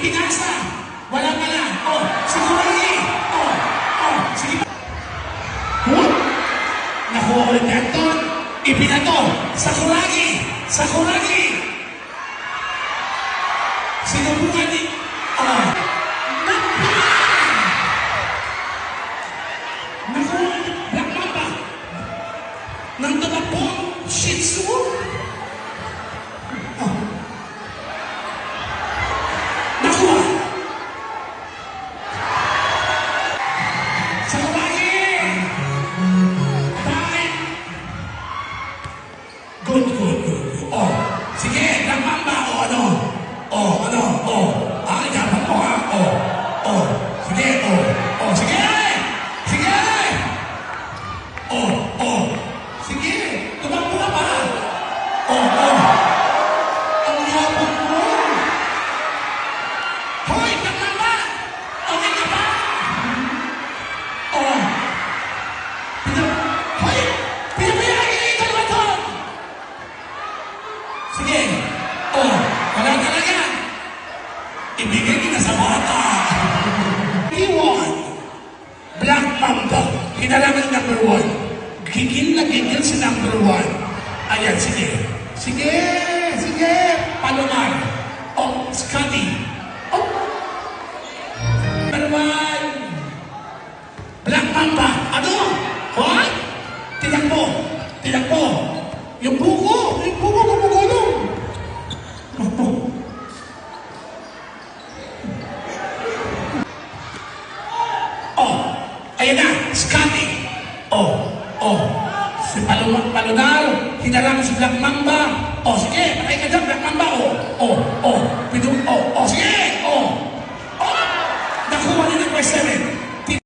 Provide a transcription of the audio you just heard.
ipinasa. Wala pala. Oh, si Kuragi. Oh, sige pa. Huh? Nakuha ulit ni Anton. Ipinato. Sa Kuragi. Sa Kuragi. Sinubukan ni... Nakuha Black Mamba. Nang tabapong Shih Tzu. Nakuha. Sa Kuragi. Time. Good. Oh, sige, Black Mamba. Ano? Dapat mo ha. Sige, sige. Sige. Sige, tumakbo ka pa. Ang yapon mo. Hoy, Black Mamba. Okay ka ba? Hoy, pinabayaan niyo yung dalawa to. Sige. Wala talaga. Ibigay niyo na sa bata. Iwan. Black Mamba. Hinarangan number 1. Gigil na gigil si number 1. Ayan, sige. Sige. Palomar. Scotty. Number 1. Black Mamba. Ano? What? Tinakbo. Yung buko gumugulong. Ayan na, Scotty. Si Palomar, hinarang si Black Mamba. Sige, patay ka dyan, Black Mamba. Sige. Nakuha din ng question 7.